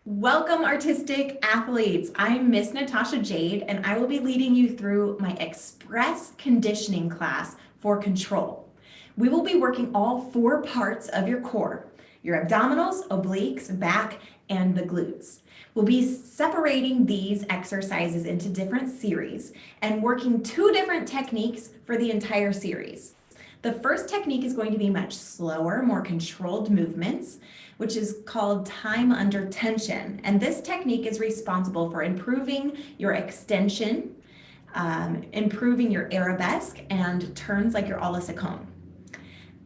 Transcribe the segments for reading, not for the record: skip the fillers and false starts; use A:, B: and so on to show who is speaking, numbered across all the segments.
A: Welcome, artistic athletes. I'm Miss Natasha Jade, and I will be leading you through my express conditioning class for control. We will be working all four parts of your core, your abdominals, obliques, back, and the glutes. We'll be separating these exercises into different series and working two different techniques for the entire series. The first technique is going to be much slower, more controlled movements, which is called time under tension. And this technique is responsible for improving your extension, improving your arabesque, and turns like your a la seconde.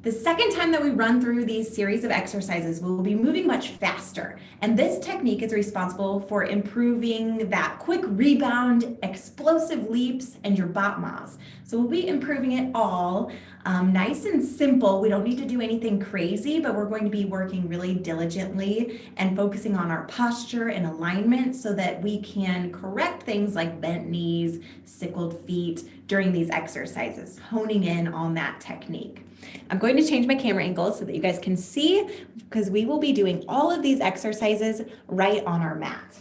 A: The second time that we run through these series of exercises, we'll be moving much faster. And this technique is responsible for improving that quick rebound, explosive leaps, and your battements. So we'll be improving it all nice and simple. We don't need to do anything crazy, but we're going to be working really diligently and focusing on our posture and alignment so that we can correct things like bent knees, sickled feet during these exercises, honing in on that technique. I'm going to change my camera angle so that you guys can see, because we will be doing all of these exercises right on our mat.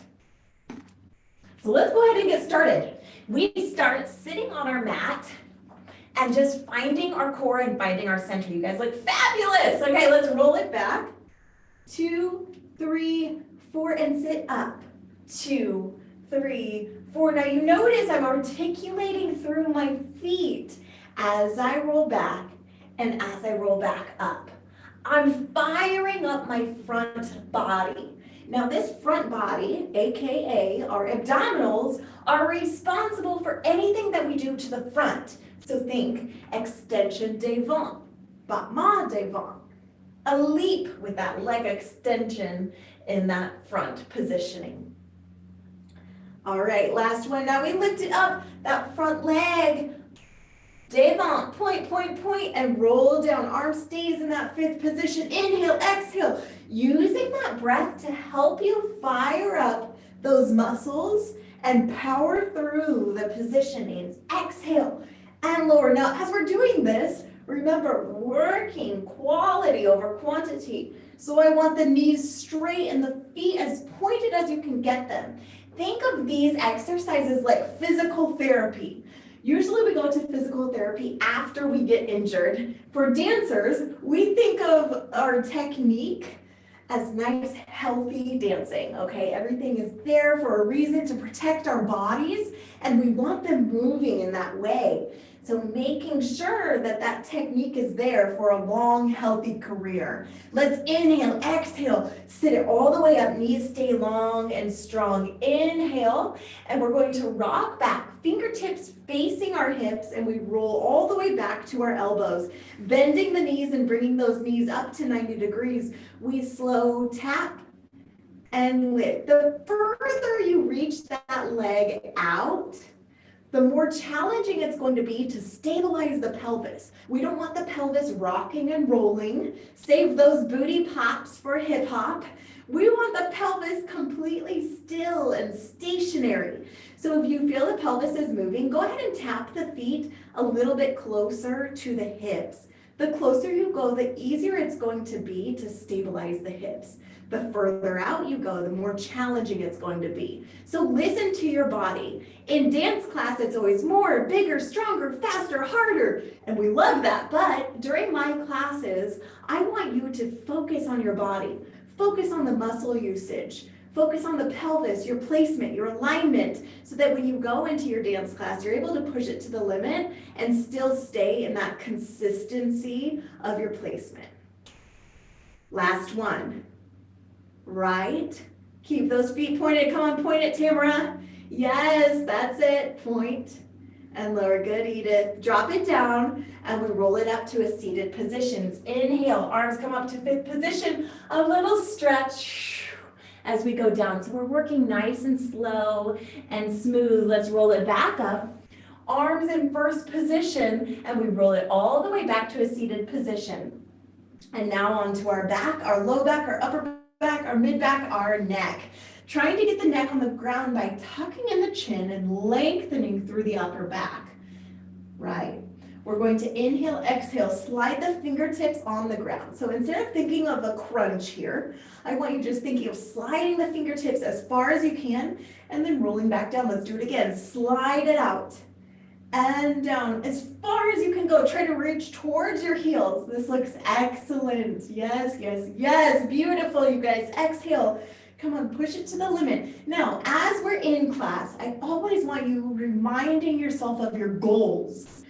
A: So let's go ahead and get started. We start sitting on our mat and just finding our core and finding our center. You guys look fabulous. Okay, let's roll it back. 2, 3, 4, and sit up. 2, 3, 4. Now you notice I'm articulating through my feet as I roll back and as I roll back up. I'm firing up my front body. Now this front body, AKA our abdominals, are responsible for anything that we do to the front. So think extension devant, battement devant, a leap with that leg extension in that front positioning. All right, last one. Now we lift it up, that front leg, devant, point, point, point, and roll down. Arm stays in that fifth position. Inhale, exhale, using that breath to help you fire up those muscles and power through the positionings. Exhale and lower. Now, as we're doing this, remember, working quality over quantity. So I want the knees straight and the feet as pointed as you can get them. Think of these exercises like physical therapy. Usually we go to physical therapy after we get injured. For dancers, we think of our technique as nice, healthy dancing, okay? Everything is there for a reason to protect our bodies, and we want them moving in that way. So making sure that that technique is there for a long, healthy career. Let's inhale, exhale, sit it all the way up, knees stay long and strong. Inhale, and we're going to rock back, fingertips facing our hips, and we roll all the way back to our elbows, bending the knees and bringing those knees up to 90 degrees. We slow tap and lift. The further you reach that leg out, the more challenging it's going to be to stabilize the pelvis. We don't want the pelvis rocking and rolling. Save those booty pops for hip hop. We want the pelvis completely still and stationary. So if you feel the pelvis is moving, go ahead and tap the feet a little bit closer to the hips. The closer you go, the easier it's going to be to stabilize the hips. The further out you go, the more challenging it's going to be. So listen to your body. In dance class, it's always more, bigger, stronger, faster, harder. And we love that. But during my classes, I want you to focus on your body. Focus on the muscle usage. Focus on the pelvis, your placement, your alignment, so that when you go into your dance class, you're able to push it to the limit and still stay in that consistency of your placement. Last one. Right. Keep those feet pointed. Come on, point it, Tamara. Yes, that's it. Point and lower. Good, Edith. Drop it down, and we roll it up to a seated position. Inhale, arms come up to fifth position. A little stretch as we go down. So we're working nice and slow and smooth. Let's roll it back up. Arms in first position, and we roll it all the way back to a seated position. And now onto our back, our low back, our upper back, our mid back, our neck. Trying to get the neck on the ground by tucking in the chin and lengthening through the upper back. Right. We're going to inhale, exhale, slide the fingertips on the ground. So instead of thinking of a crunch here, I want you just thinking of sliding the fingertips as far as you can and then rolling back down. Let's do it again. Slide it out and down as far as you can go. Try to reach towards your heels. This looks excellent. Yes, yes, yes. Beautiful, you guys. Exhale. Come on, push it to the limit. Now, as we're in class, I always want you reminding yourself of your goals.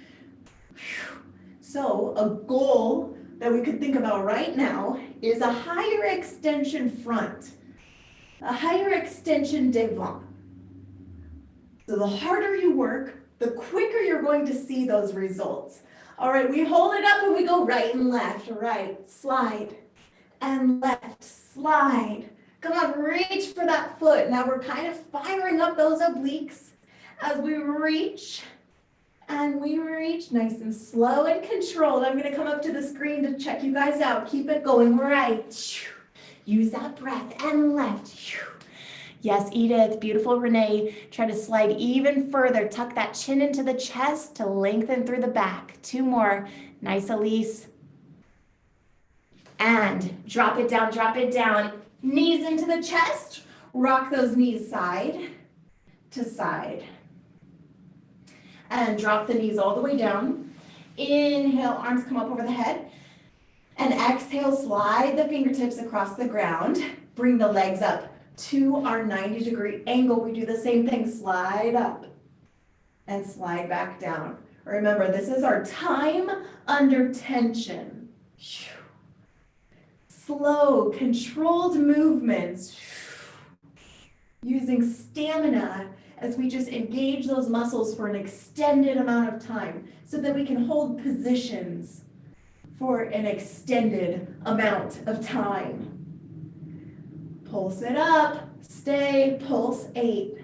A: So a goal that we could think about right now is a higher extension front, a higher extension devant. So the harder you work, the quicker you're going to see those results. All right, we hold it up and we go right and left, right, slide, and left, slide. Come on, reach for that foot. Now we're kind of firing up those obliques as we reach. And we reach nice and slow and controlled. I'm gonna come up to the screen to check you guys out. Keep it going, right. Use that breath and left. Yes, Edith, beautiful Renee. Try to slide even further. Tuck that chin into the chest to lengthen through the back. 2 more. Nice, Elise. And drop it down, drop it down. Knees into the chest. Rock those knees side to side. And drop the knees all the way down. Inhale, arms come up over the head. And exhale, slide the fingertips across the ground. Bring the legs up to our 90-degree angle. We do the same thing, slide up and slide back down. Remember, this is our time under tension. Slow, controlled movements. Using stamina as we just engage those muscles for an extended amount of time so that we can hold positions for an extended amount of time. Pulse it up, stay, pulse 8.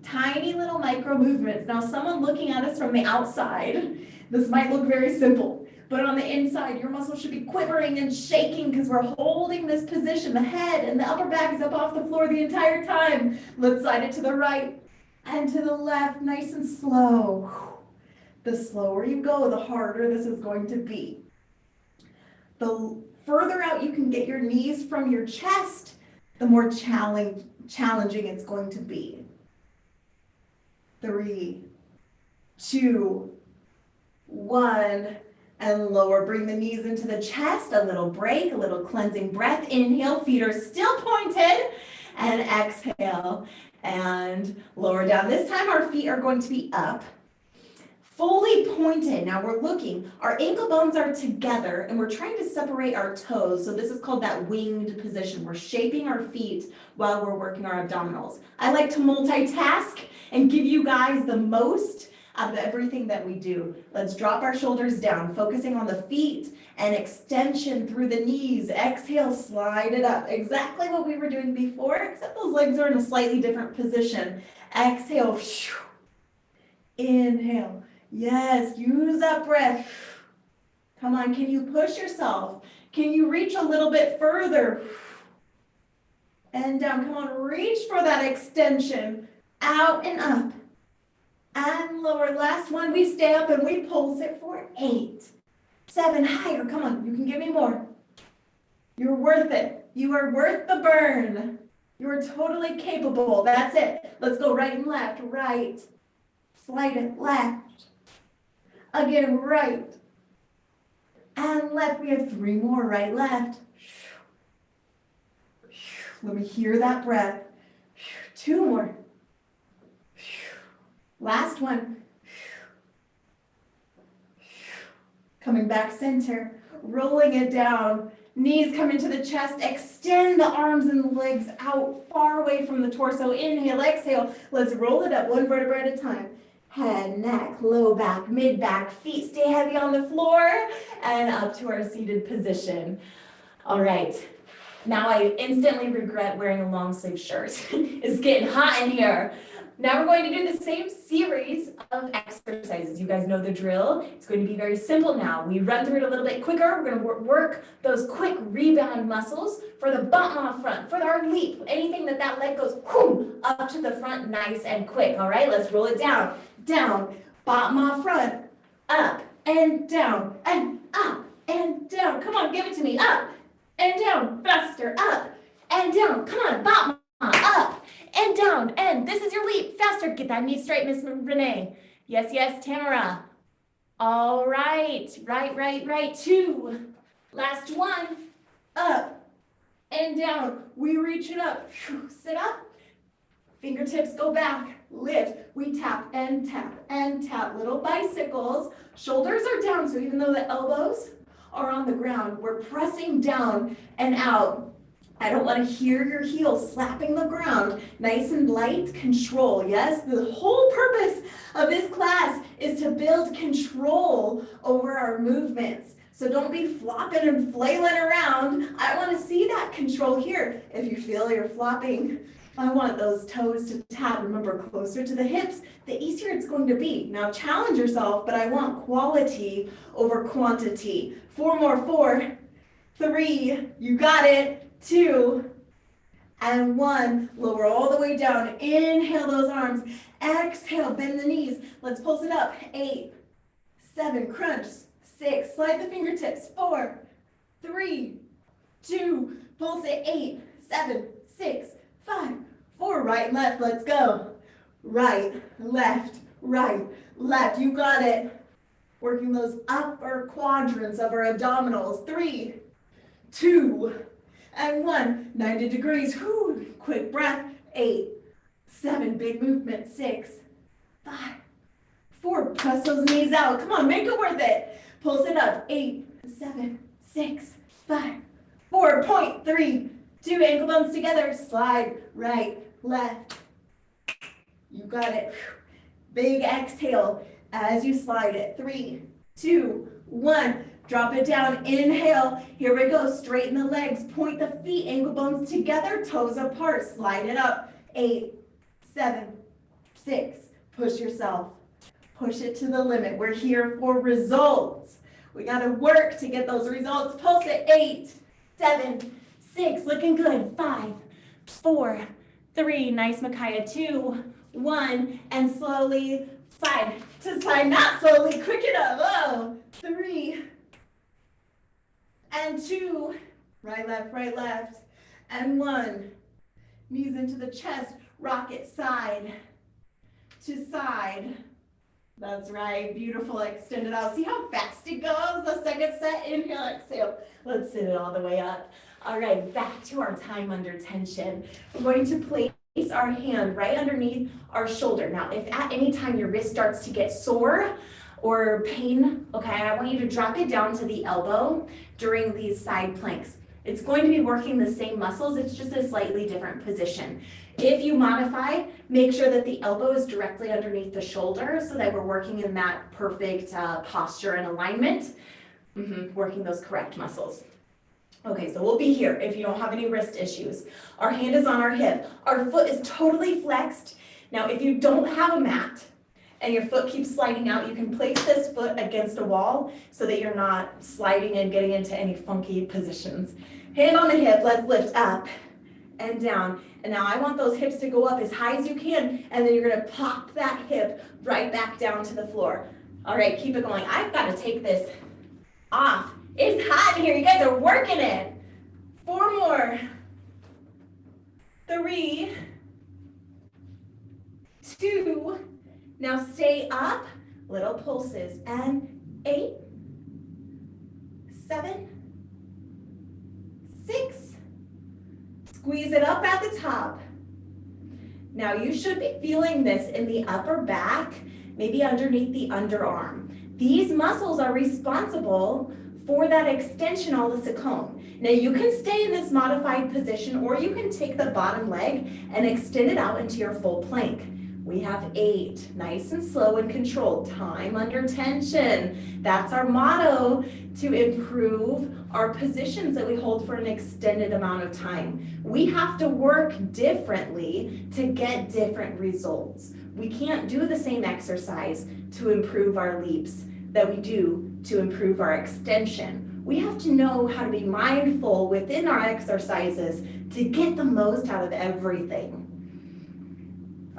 A: Tiny little micro movements. Now, someone looking at us from the outside, this might look very simple, but on the inside, your muscles should be quivering and shaking because we're holding this position. The head and the upper back is up off the floor the entire time. Let's slide it to the right and to the left, nice and slow. The slower you go, the harder this is going to be. The further out you can get your knees from your chest, the more challenging it's going to be. 3, 2, 1, and lower. Bring the knees into the chest, a little break, a little cleansing breath. Inhale, feet are still pointed, and exhale, and lower down. This time our feet are going to be up, fully pointed. Now we're looking, our ankle bones are together and we're trying to separate our toes. So this is called that winged position. We're shaping our feet while we're working our abdominals. I like to multitask and give you guys the most out of everything that we do. Let's drop our shoulders down, focusing on the feet and extension through the knees. Exhale, slide it up. Exactly what we were doing before, except those legs are in a slightly different position. Exhale, inhale. Yes, use that breath. Come on, can you push yourself? Can you reach a little bit further? And down, come on, reach for that extension. Out and up. And lower. Last one, we stay up and we pulse it for 8, 7, higher. Come on, you can give me more. You're worth it. You are worth the burn. You are totally capable. That's it. Let's go right and left. Right. Slide it left. Again, right. And left. We have 3 more. Right, left. Let me hear that breath. 2 more. Last one. Coming back center. Rolling it down. Knees come into the chest. Extend the arms and the legs out far away from the torso. Inhale, exhale. Let's roll it up 1 vertebra at a time. Head, neck, low back, mid back, feet stay heavy on the floor and up to our seated position. All right. Now I instantly regret wearing a long sleeve shirt. It's getting hot in here. Now we're going to do the same series of exercises. You guys know the drill. It's going to be very simple now. We run through it a little bit quicker. We're going to work those quick rebound muscles for the bottom off front, for our leap. Anything that leg goes whoom, up to the front nice and quick. All right, let's roll it down. Down, bottom off front, up, and down, and up, and down. Come on, give it to me. Up, and down, faster, up, and down. Come on, bop, up, and down, and this is your leap. Faster, get that knee straight, Miss Renee. Yes, yes, Tamara. All right, right. 2. Last one. Up and down. We reach it up. Sit up. Fingertips go back. Lift. We tap and tap and tap. Little bicycles. Shoulders are down, so even though the elbows are on the ground, we're pressing down and out. I don't want to hear your heels slapping the ground. Nice and light control. Yes, the whole purpose of this class is to build control over our movements. So don't be flopping and flailing around. I want to see that control here. If you feel you're flopping, I want those toes to tap. Remember, closer to the hips, the easier it's going to be. Now challenge yourself, but I want quality over quantity. 4 more. 4, 3, you got it. 2 and 1. Lower all the way down. Inhale those arms. Exhale, bend the knees. Let's pulse it up. 8, 7, crunch. 6, slide the fingertips. 4, 3, 2, pulse it. 8, 7, 6, 5, 4. Right and left. Let's go. Right, left. You got it. Working those upper quadrants of our abdominals. 3, 2, and 1. 90 degrees. Whew. Quick breath. 8, 7. Big movement. 6, 5, 4. Press those knees out. Come on, make it worth it. Pulse it up. 8, 7, 6, 5, 4. Point. 3, 2. Ankle bones together. Slide. Right, left. You got it. Big exhale as you slide it. 3, 2, 1. Drop it down, inhale, here we go, straighten the legs, point the feet, ankle bones together, toes apart, slide it up, 8, 7, 6, push yourself, push it to the limit. We're here for results. We gotta work to get those results. Pulse it, 8, 7, 6, looking good, 5, 4, 3, nice Micaiah, 2, 1, and slowly side to side, not slowly, quick it up, 3, and 2, right, left, and 1. Knees into the chest, rock it side to side. That's right, beautiful, extend it out. See how fast it goes? The second set, inhale, exhale. Let's sit it all the way up. All right, back to our time under tension. We're going to place our hand right underneath our shoulder. Now, if at any time your wrist starts to get sore, or pain, okay, I want you to drop it down to the elbow during these side planks. It's going to be working the same muscles, it's just a slightly different position. If you modify, make sure that the elbow is directly underneath the shoulder so that we're working in that perfect posture and alignment, working those correct muscles. Okay, so we'll be here if you don't have any wrist issues. Our hand is on our hip. Our foot is totally flexed. Now, if you don't have a mat, and your foot keeps sliding out, you can place this foot against a wall so that you're not sliding and getting into any funky positions. Hand on the hip, let's lift up and down. And now I want those hips to go up as high as you can, and then you're gonna pop that hip right back down to the floor. All right, keep it going. I've gotta take this off. It's hot in here, you guys are working it. 4 more. 3, 2, now stay up, little pulses, and 8, 7, 6, squeeze it up at the top. Now you should be feeling this in the upper back, maybe underneath the underarm. These muscles are responsible for that extension olecicone. Now you can stay in this modified position, or you can take the bottom leg and extend it out into your full plank. We have 8, nice and slow and controlled, time under tension. That's our motto, to improve our positions that we hold for an extended amount of time. We have to work differently to get different results. We can't do the same exercise to improve our leaps that we do to improve our extension. We have to know how to be mindful within our exercises to get the most out of everything.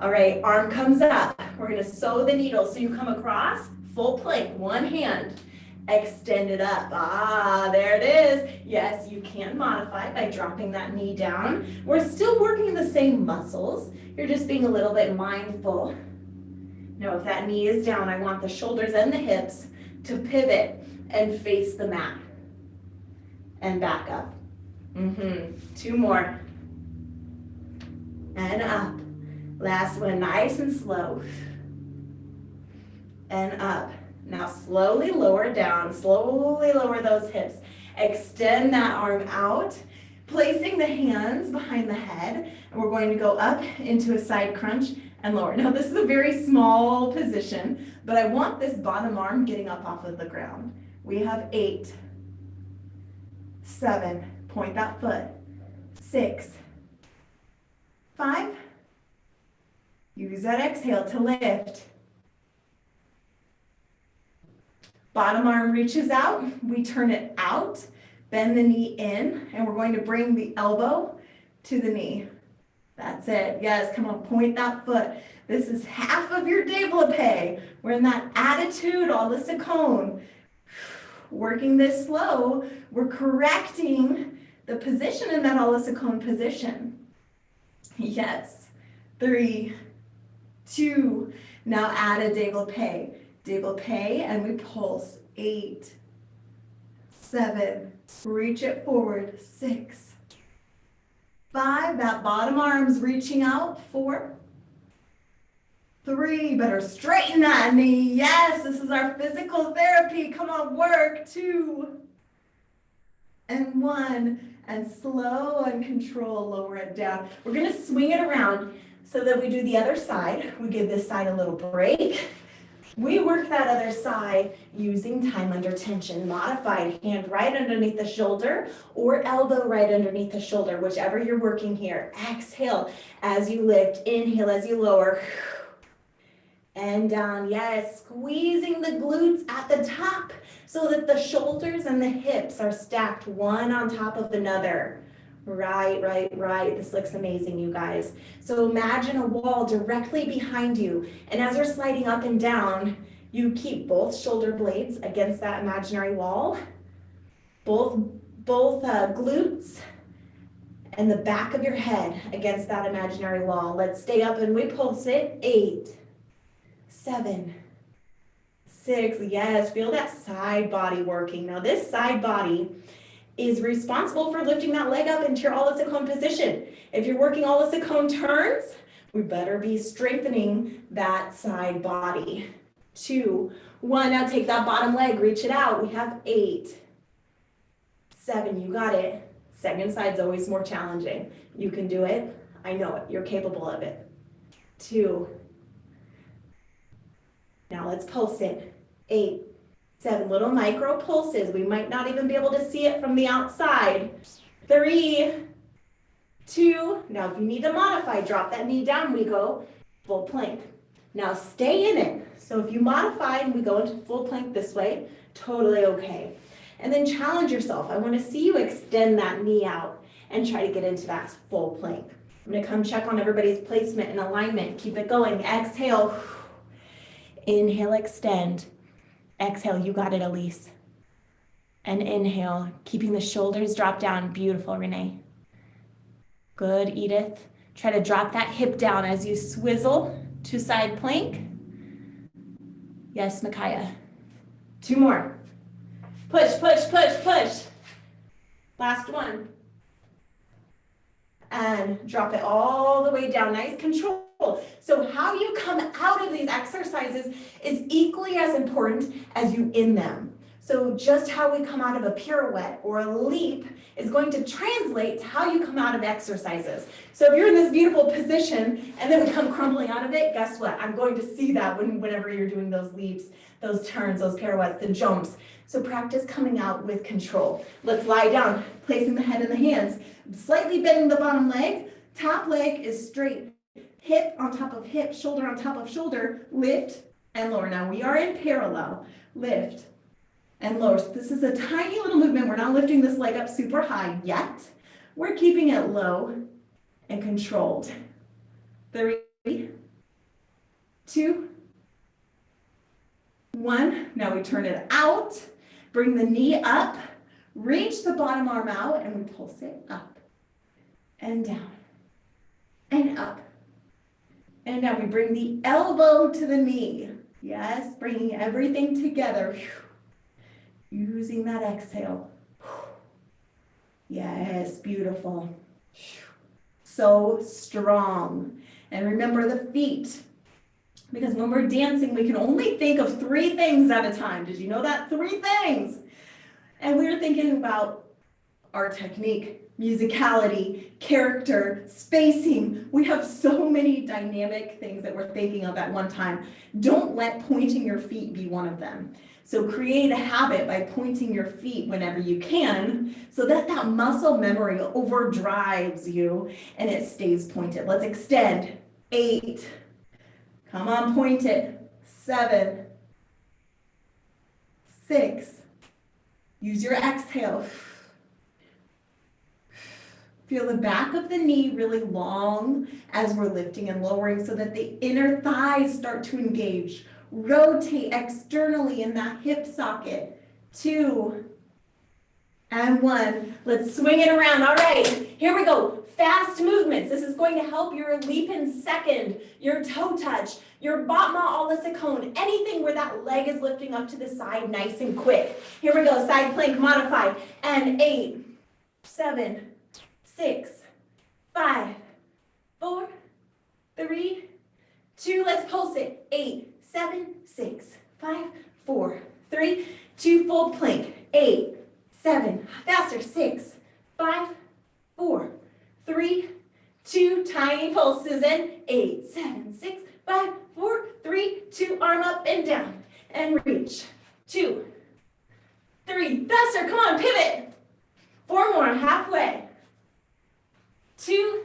A: All right, arm comes up. We're gonna sew the needle. So you come across, Full plank, one hand. Extend it up. Ah, there it is. Yes, you can modify by dropping that knee down. We're still working the same muscles. You're just being a little bit mindful. Now, if that knee is down, I want the shoulders and the hips to pivot and face the mat. And back up. Two more. And up. Last one, nice and slow. And up. Now slowly lower down, slowly lower those hips. Extend that arm out, placing the hands behind the head, and we're going to go up into a side crunch and lower. Now this is a very small position, but I want this bottom arm getting up off of the ground. We have 8, 7, point that foot, 6, 5, use that exhale to lift. Bottom arm reaches out, we turn it out, bend the knee in, and we're going to bring the elbow to the knee. That's it. Yes, come on, point that foot. This is half of your développé. We're in that attitude, à la seconde. Working this slow, we're correcting the position in that à la seconde position. Yes. 3, 2, now add a développé. Développé, and we pulse. 8, 7, reach it forward. 6, 5, that bottom arm's reaching out. 4, 3, better straighten that knee. Yes, this is our physical therapy. Come on, work. 2, and 1, and slow and control, lower it down. We're gonna swing it around so that we do the other side. We give this side a little break. We work that other side using time under tension. Modified, hand right underneath the shoulder or elbow right underneath the shoulder, whichever you're working here. Exhale as you lift, inhale as you lower. And down, yes, squeezing the glutes at the top so that the shoulders and the hips are stacked one on top of another. Right. This looks amazing, you guys. So imagine a wall directly behind you. And as you're sliding up and down, you keep both shoulder blades against that imaginary wall, both glutes and the back of your head against that imaginary wall. Let's stay up and we pulse it. 8, 7, 6. Yes, feel that side body working. Now this side body is responsible for lifting that leg up into your à la seconde position. If you're working à la seconde turns, we better be strengthening that side body. 2, 1, now take that bottom leg, reach it out. We have 8, 7, you got it. Second side's always more challenging. You can do it. I know it, you're capable of it. 2, now let's pulse it. 8, 7, little micro pulses. We might not even be able to see it from the outside. 3, 2, now if you need to modify, drop that knee down, we go full plank. Now stay in it. So if you modify and we go into full plank this way, totally okay. And then challenge yourself. I want to see you extend that knee out and try to get into that full plank. I'm going to come check on everybody's placement and alignment. Keep it going. Exhale. Inhale, extend. Exhale, you got it, Elise. And inhale, keeping the shoulders drop down. Beautiful, Renee. Good, Edith. Try to drop that hip down as you swizzle to side plank. Yes, Micaiah. 2 more. Push, push, push, push. Last one. And drop it all the way down. Nice control. So how you come out of these exercises is equally as important as you in them. So just how we come out of a pirouette or a leap is going to translate to how you come out of exercises. So if you're in this beautiful position and then we come crumbling out of it, guess what? I'm going to see that whenever you're doing those leaps, those turns, those pirouettes, the jumps. So practice coming out with control. Let's lie down, placing the head in the hands, slightly bending the bottom leg. Top leg is straight. Hip on top of hip, shoulder on top of shoulder, lift and lower. Now we are in parallel. Lift and lower. So this is a tiny little movement. We're not lifting this leg up super high yet. We're keeping it low and controlled. 3, 2, 1. Now we turn it out. Bring the knee up. Reach the bottom arm out and we pulse it up and down and up. And now we bring the elbow to the knee. Yes, bringing everything together. Using that exhale. Yes, beautiful. So strong. And remember the feet. Because when we're dancing, we can only think of 3 things at a time. Did you know that? 3 things. And we're thinking about our technique, musicality, character, spacing. We have so many dynamic things that we're thinking of at one time. Don't let pointing your feet be one of them. So create a habit by pointing your feet whenever you can so that that muscle memory overdrives you and it stays pointed. Let's extend. 8. Come on, point it. 7. 6. Use your exhale. Feel the back of the knee really long as we're lifting and lowering so that the inner thighs start to engage. Rotate externally in that hip socket. 2 and 1. Let's swing it around. All right, here we go. Fast movements. This is going to help your leap in second, your toe touch, your battement à la seconde, anything where that leg is lifting up to the side nice and quick. Here we go, side plank modified. And 8, 7, 6, 5, 4, 3, 2, let's pulse it. 8, 7, 6, 5, 4, 3, 2, full plank. 8, 7, faster, 6, 5, 4, 3, 2, tiny pulses in. 8, 7, 6, 5, 4, 3, 2, arm up and down. And reach. 2, 3, faster, come on, pivot. 4 more, halfway. 2,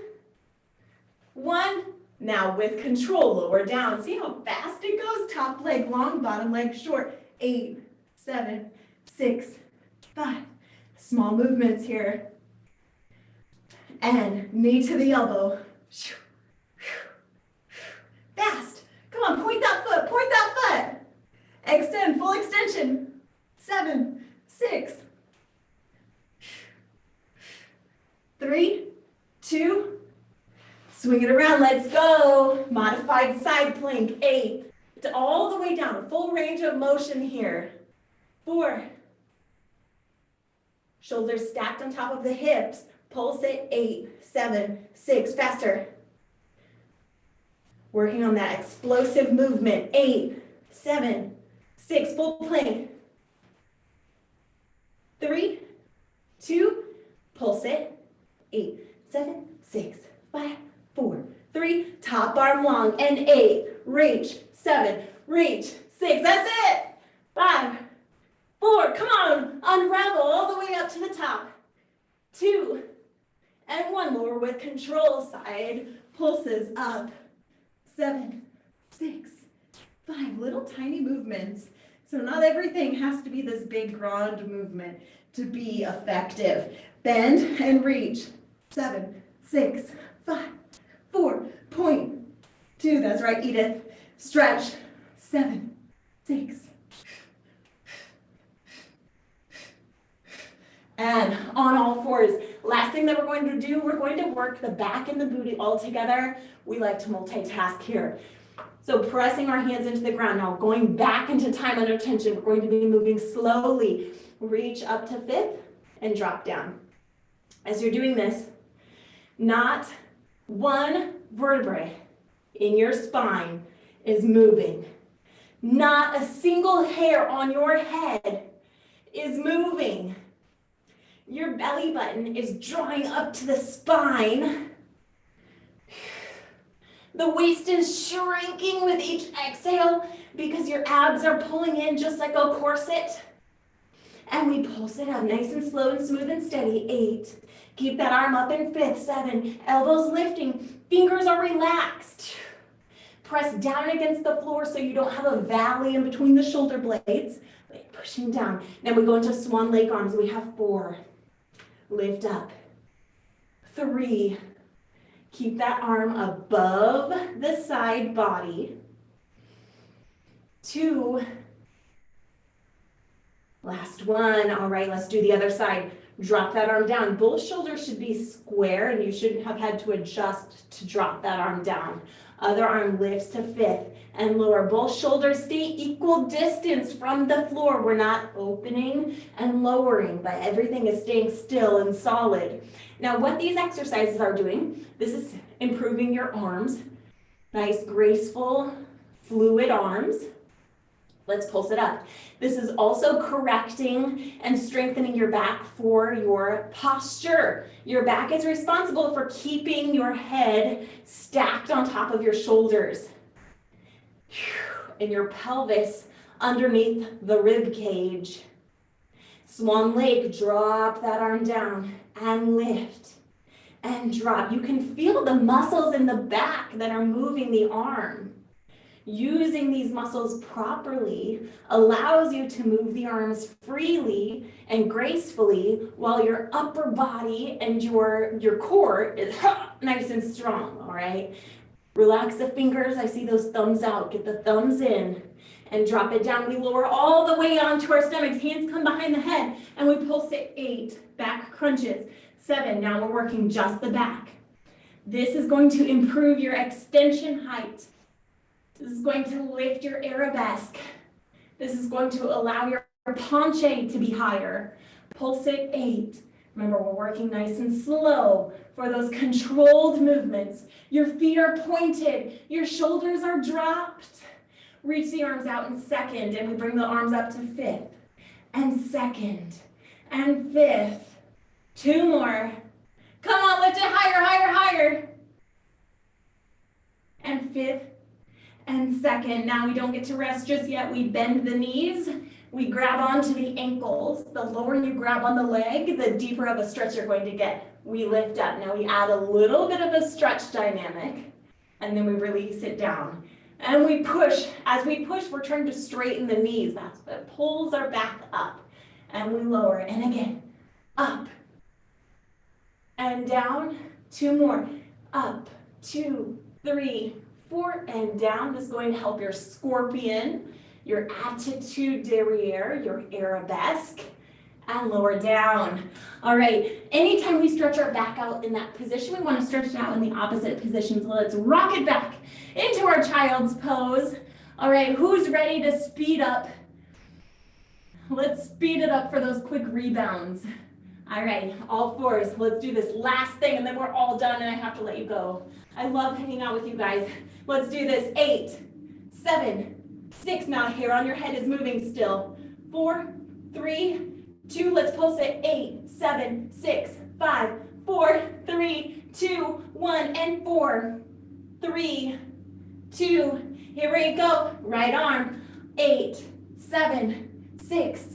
A: 1. Now with control, lower down. See how fast it goes? Top leg long, bottom leg short. 8, 7, 6, 5. Small movements here. And knee to the elbow. Fast. Come on, point that foot, point that foot. Extend, full extension. 7, 6, 3, 2, swing it around, let's go. Modified side plank. 8, all the way down, full range of motion here. 4, shoulders stacked on top of the hips. Pulse it. 8, 7, 6, faster. Working on that explosive movement. 8, 7, 6, full plank. 3, 2, pulse it. 8, 7, 6, 5, 4, 3, top arm long, and 8, reach. 7, reach. 6, that's it. 5, 4, come on, unravel all the way up to the top. 2, and 1, lower with control, side pulses up. 7, 6, 5, little tiny movements. So not everything has to be this big grand movement to be effective. Bend and reach. 7, 6, 5, 4, point. 2, that's right, Edith. Stretch. 7, 6. And on all fours. Last thing that we're going to do, we're going to work the back and the booty all together. We like to multitask here. So pressing our hands into the ground. Now going back into time under tension, we're going to be moving slowly. Reach up to 5th and drop down. As you're doing this, not one vertebrae in your spine is moving. Not a single hair on your head is moving. Your belly button is drawing up to the spine. The waist is shrinking with each exhale because your abs are pulling in just like a corset. And we pulse it up nice and slow and smooth and steady. 8. Keep that arm up in 5th. 7. Elbows lifting. Fingers are relaxed. Press down against the floor so you don't have a valley in between the shoulder blades. Pushing down. Now we go into swan lake arms. We have 4. Lift up. 3. Keep that arm above the side body. 2. Last one. All right, let's do the other side. Drop that arm down. Both shoulders should be square and you shouldn't have had to adjust to drop that arm down. Other arm lifts to fifth and lower. Both shoulders stay equal distance from the floor. We're not opening and lowering, but everything is staying still and solid. Now, what these exercises are doing, this is improving your arms. Nice, graceful, fluid arms. Let's pulse it up. This is also correcting and strengthening your back for your posture. Your back is responsible for keeping your head stacked on top of your shoulders. And your pelvis underneath the rib cage. Swan Lake, drop that arm down and lift and drop. You can feel the muscles in the back that are moving the arm. Using these muscles properly allows you to move the arms freely and gracefully while your upper body and your core is nice and strong, all right? Relax the fingers. I see those thumbs out. Get the thumbs in and drop it down. We lower all the way onto our stomachs. Hands come behind the head and we pulse it 8. Back crunches. 7. Now we're working just the back. This is going to improve your extension height. This is going to lift your arabesque. This is going to allow your penché to be higher. Pulse it 8. Remember, we're working nice and slow for those controlled movements. Your feet are pointed. Your shoulders are dropped. Reach the arms out in 2nd, and we bring the arms up to 5th, and 2nd, and 5th. 2 more. Come on, lift it higher, higher, higher. And 5th, and 2nd. Now we don't get to rest just yet. We bend the knees. We grab onto the ankles. The lower you grab on the leg, the deeper of a stretch you're going to get. We lift up. Now we add a little bit of a stretch dynamic, and then we release it down. And we push. As we push, we're trying to straighten the knees. That's what pulls our back up. And we lower. And again, up. And down. 2 more. Up. 2, 3, 4, and down. This is going to help your scorpion, your attitude derriere, your arabesque, and lower down. All right, anytime we stretch our back out in that position, we want to stretch it out in the opposite position. So let's rock it back into our child's pose. All right, who's ready to speed up? Let's speed it up for those quick rebounds. All right, all 4s. Let's do this last thing, and then we're all done, and I have to let you go. I love hanging out with you guys. Let's do this. 8, 7, 6. Now hair on your head is moving still. 4, 3, 2. Let's pulse it. 8, 7, 6, 5, 4, 3, 2, 1, and 4, 3, 2. Here we go. Right arm. 8, 7, 6,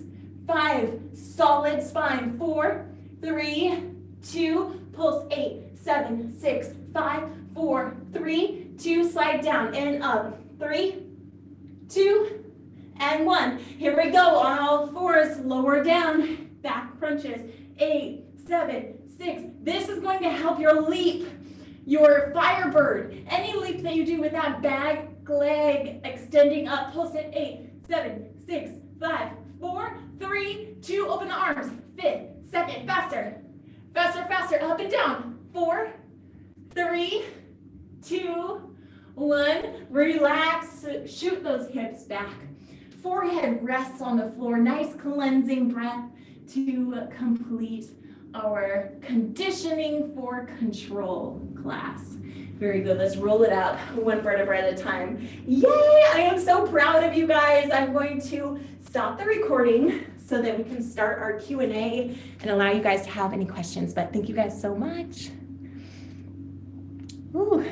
A: 5. Solid spine. 4, 3, 2. Pulse. 8, 7, 6, 5, 4, 3, 2. Slide down and up. 3, 2, and 1. Here we go on all 4s. Lower down. Back crunches. 8, 7, 6. This is going to help your leap, your firebird. Any leap that you do with that back leg extending up. Pulse it. 8, 7, 6, 5, 4, 3, 2. Open the arms. 5th, 2nd. Faster. Faster, faster. Up and down. 4, 3, 2, 1. Relax. Shoot those hips back. Forehead rests on the floor. Nice cleansing breath to complete our conditioning for control class. Very good. Let's roll it out 1 vertebra at a time. Yay! I am so proud of you guys. I'm going to stop the recording so that we can start our Q&A and allow you guys to have any questions. But thank you guys so much. Ooh.